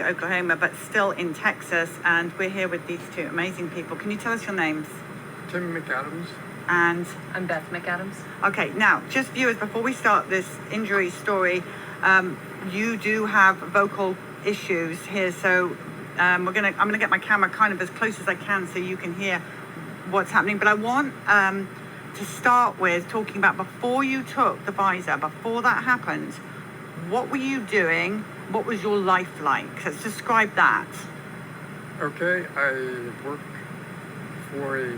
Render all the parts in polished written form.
Oklahoma, but still in Texas, and we're here with these two amazing people. Can you tell us your names? Tim McAdams. And I'm Beth McAdams. Okay, now just viewers, before we start this injury story, you do have vocal issues here, so I'm gonna get my camera kind of as close as I can so you can hear what's happening. But I want to start with talking about before you took the visor, before that happened. What were you doing? What was your life like? Let's describe that. Okay, I work for a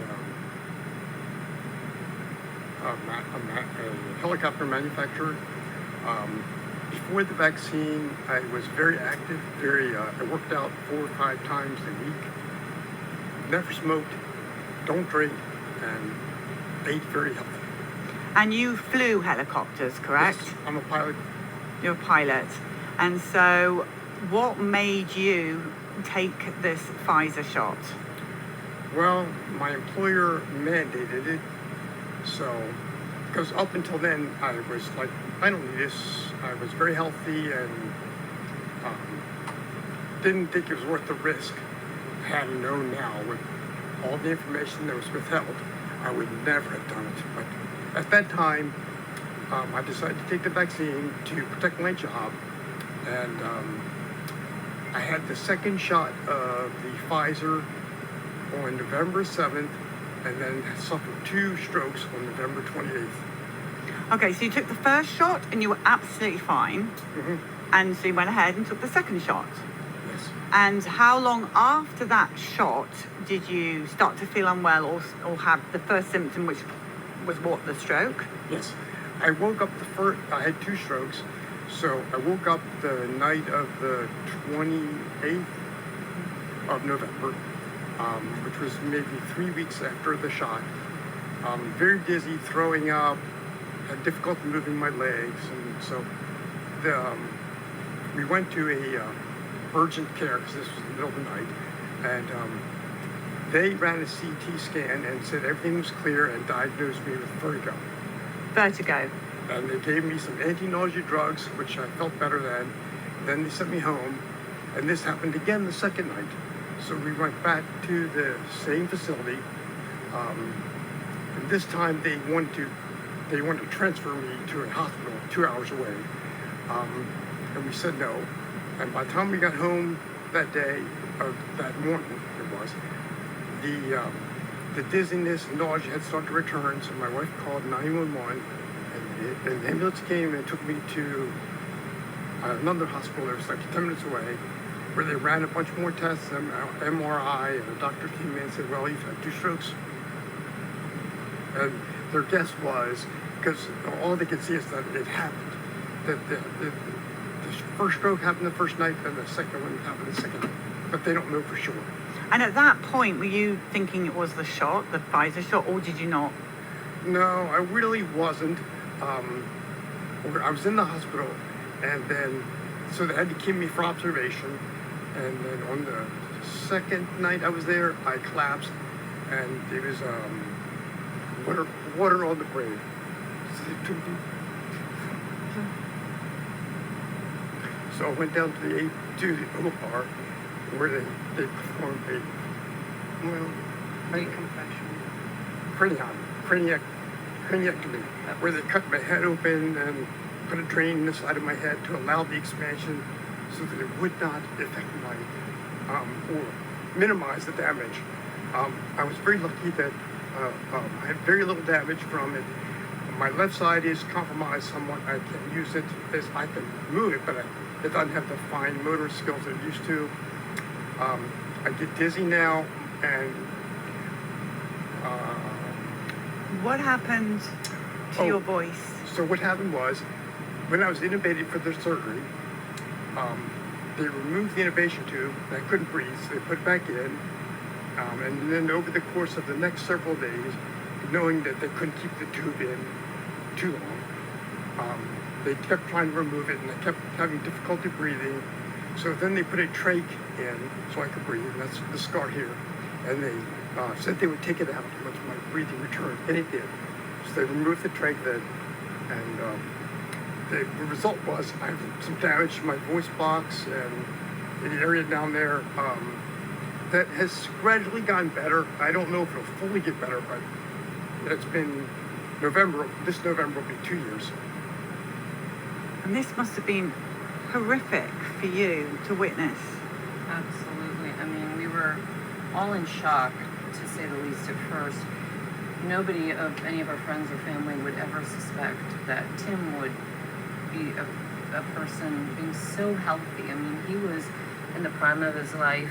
helicopter manufacturer. Before the vaccine, I was very active. I worked out 4 or 5 times a week. Never smoked, don't drink, and ate very healthy. And you flew helicopters, correct? Yes, I'm a pilot. You're a pilot. And so what made you take this Pfizer shot? Well, my employer mandated it. So, because up until then, I was like, I don't need this. I was very healthy and didn't think it was worth the risk. Had I known now with all the information that was withheld, I would never have done it. But at that time, I decided to take the vaccine to protect my job. And I had the second shot of the Pfizer on November 7th, and then suffered 2 strokes on November 28th. Okay, so you took the first shot and you were absolutely fine. Mm-hmm. And so you went ahead and took the second shot. Yes. And how long after that shot did you start to feel unwell or have the first symptom, which was what, the stroke? Yes. I woke up I had 2 strokes. So I woke up the night of the 28th of November, which was maybe 3 weeks after the shot. Very dizzy, throwing up, had difficulty moving my legs, and so we went to a urgent care because this was in the middle of the night, and they ran a CT scan and said everything was clear and diagnosed me with vertigo. Vertigo. And they gave me some anti-nausea drugs, which I felt better then. Then they sent me home, and this happened again the second night. So we went back to the same facility, and this time they wanted to transfer me to a hospital 2 hours away, and we said no. And by the time we got home that day, or that morning it was, the dizziness and nausea had started to return. So my wife called 911. And the ambulance came and took me to another hospital that was like 10 minutes away, where they ran a bunch more tests, MRI, and the doctor came in and said, well, you've had 2 strokes. And their guess was, because all they could see is that it happened, that the first stroke happened the first night and the second one happened the second night, but they don't know for sure. And at that point, were you thinking it was the shot, the Pfizer shot, or did you not? No, I really wasn't. I was in the hospital, and then, so they had to keep me for observation, and then on the second night I was there, I collapsed, and there was water on the brain. So they took me. So I went down to the OR, where they performed craniectomy, where they cut my head open and put a drain in the side of my head to allow the expansion so that it would not affect my, or minimize the damage. I was very lucky that I had very little damage from it. My left side is compromised somewhat. I can use it as I can move it, but it doesn't have the fine motor skills it used to. I get dizzy now, and what happened to your voice? So what happened was, when I was intubated for the surgery, they removed the intubation tube, and I couldn't breathe, so they put it back in. And then over the course of the next several days, knowing that they couldn't keep the tube in too long, they kept trying to remove it, and I kept having difficulty breathing. So then they put a trach in so I could breathe, and that's the scar here. And they said they would take it out once my breathing returned, and it did. So they removed the trach then, and the result was I had some damage to my voice box, and in the area down there. That has gradually gotten better. I don't know if it'll fully get better, but it's been November. This November will be 2 years. And this must have been horrific for you to witness. Absolutely. I mean, we were all in shock, to say the least, at first. Nobody of any of our friends or family would ever suspect that Tim would be a person being so healthy. I mean, he was in the prime of his life,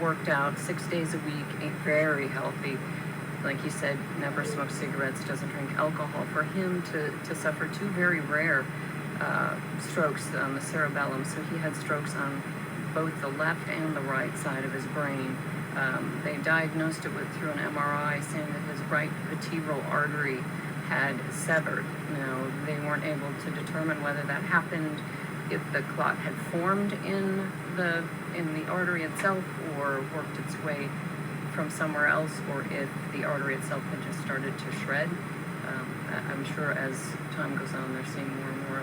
worked out 6 days a week, ate very healthy. Like you said, never smokes cigarettes, doesn't drink alcohol. For him to suffer two very rare strokes on the cerebellum, so he had strokes on both the left and the right side of his brain. They diagnosed it through an MRI, saying that his right vertebral artery had severed. Now, they weren't able to determine whether that happened, if the clot had formed in the artery itself or worked its way from somewhere else, or if the artery itself had just started to shred. I'm sure as time goes on, they're seeing more and more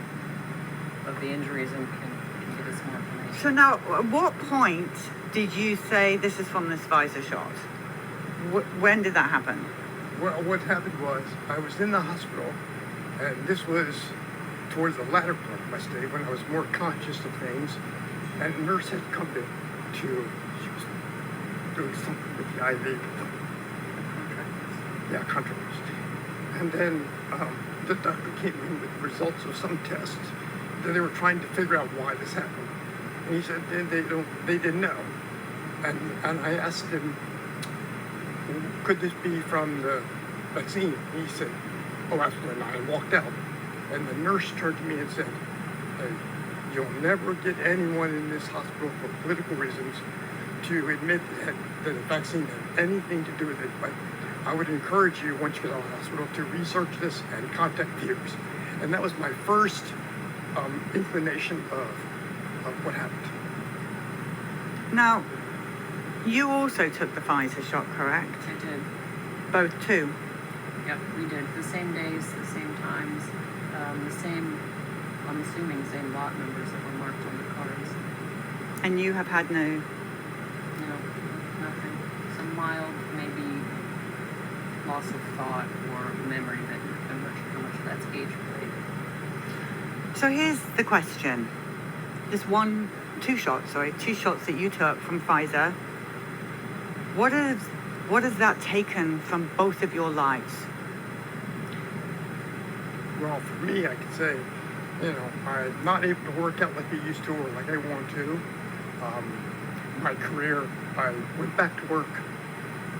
of the injuries and can give us more information. So now, at what point did you say this is from this Pfizer shot? When did that happen? Well, what happened was I was in the hospital, and this was towards the latter part of my stay when I was more conscious of things, and a nurse had come in she was doing something with the IV. Yeah, contrast. And then the doctor came in with results of some tests that they were trying to figure out why this happened. And he said they didn't know. And I asked him, could this be from the vaccine? And he said, oh, absolutely not, and walked out. And the nurse turned to me and said, hey, you'll never get anyone in this hospital for political reasons to admit that the vaccine had anything to do with it. But I would encourage you, once you get out of the hospital, to research this and contact peers. And that was my first inclination of what happened. Now, you also took the Pfizer shot, correct? I did. Both two? Yep, we did. The same days, the same times, the same, I'm assuming, same lot numbers that were marked on the cards. And you have had no? No, nothing. Some mild, maybe loss of thought or memory that I'm not sure how much of that's age-related. So here's the question. This two shots that you took from Pfizer. What has that taken from both of your lives? Well, for me, I could say, I'm not able to work out like I used to or like I want to. My career, I went back to work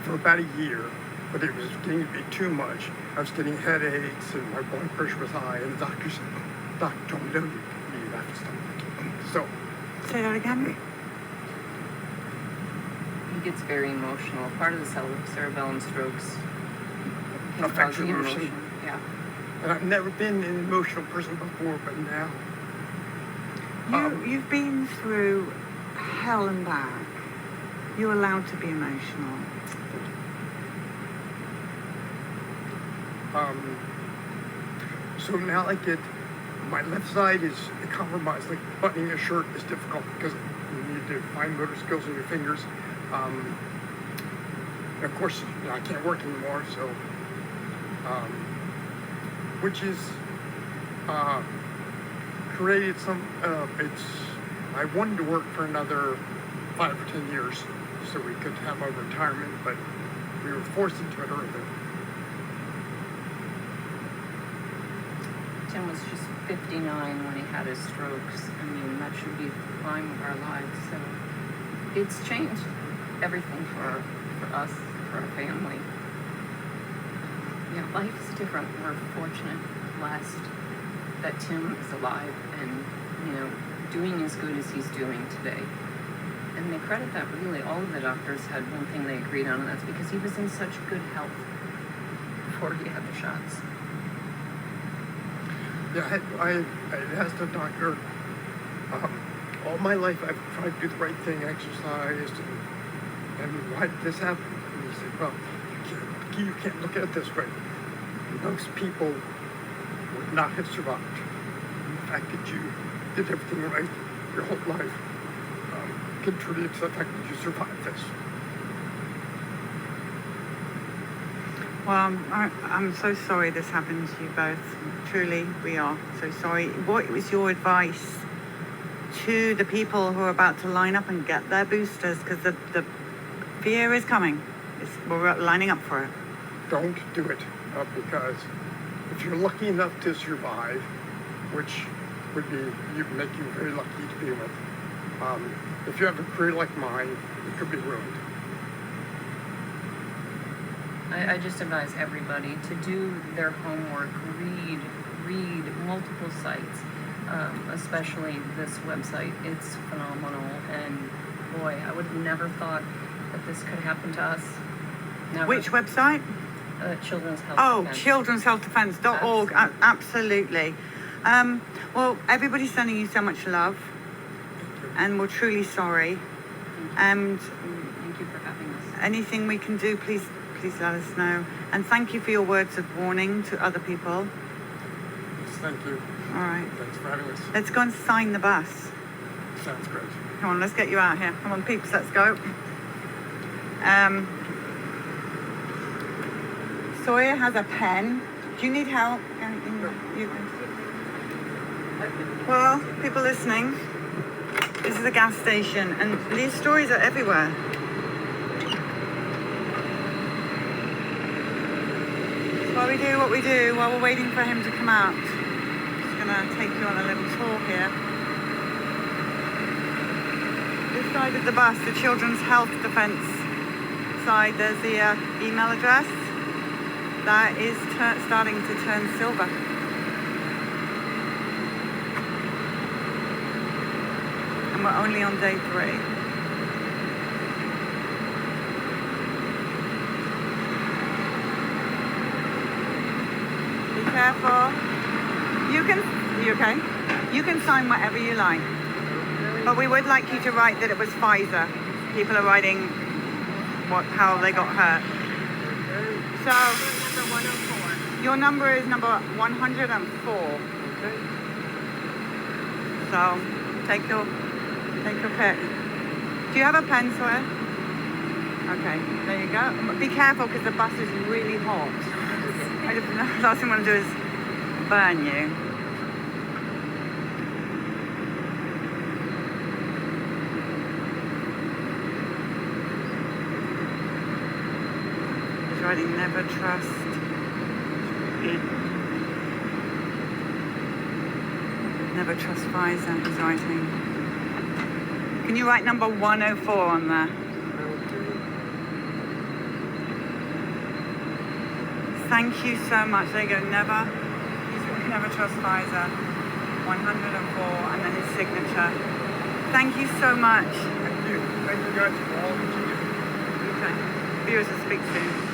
for about a year, but it was getting to be too much. I was getting headaches and my blood pressure was high, and the doctor told me, no, you have to stop. So. Say that again? He gets very emotional. Part of the cerebellum strokes can Affects cause the your emotion. emotion. Yeah. And I've never been an emotional person before, but now. You've been through hell and back. You're allowed to be emotional. So now I get, my left side is compromised. Like buttoning a shirt is difficult because you need to fine motor skills in your fingers. And of course, I can't work anymore, so, which is, created some, I wanted to work for another 5 or 10 years so we could have our retirement, but we were forced into it earlier. Tim was just 59 when he had his strokes. I mean, that should be the prime of our lives. So it's changed everything for us, for our family. Yeah, life's different. We're fortunate, blessed that Tim is alive and, doing as good as he's doing today. And they credit that really. All of the doctors had one thing they agreed on, and that's because he was in such good health before he had the shots. Yeah, I asked the doctor, all my life I've tried to do the right thing, exercised, and why did this happen? And he said, well, you can't look at it this way. Most people would not have survived. And the fact that you did everything right your whole life, contribute to the fact that you survived this. Well, I'm so sorry this happened to you both. Truly, we are so sorry. What was your advice to the people who are about to line up and get their boosters? Because the fear is coming. We're lining up for it. Don't do it, because if you're lucky enough to survive, which would make you very lucky to be with, if you have a career like mine, it could be ruined. I just advise everybody to do their homework, read multiple sites, especially this website. It's phenomenal, and boy, I would have never thought that this could happen to us. Never. Which website? Children's Health Oh, Defense. children'shealthdefense.org. Absolutely. Well, everybody's sending you so much love, and we're truly sorry. And Thank you for having us. anything we can do, please let us know. And thank you for your words of warning to other people. Yes, thank you. All right. Thanks for having us. Let's go and sign the bus. Sounds great. Come on, let's get you out here. Come on, peeps, let's go. Sawyer has a pen. Do you need help? You can. Well, people listening, this is a gas station, and these stories are everywhere. While we do what we do, while we're waiting for him to come out, just gonna take you on a little tour here. This side of the bus, the Children's Health Defense side, there's the email address. That is starting to turn silver. And we're only on day 3. Be careful. You okay? You can sign whatever you like. But we would like you to write that it was Pfizer. People are writing how they got hurt. So, your number is number 104. Okay. So, take your pick. Do you have a pen, Sawyer? Okay, there you go. Be careful because the bus is really hot. The last thing I want to do is burn you. He's writing never trust. Never trust Pfizer, he's writing. Can you write number 104 on there? Thank you so much. There you go. Never trust Pfizer. 104, and then his signature. Thank you so much. Thank you. Thank you guys for all that you do. Okay. Viewers will speak soon.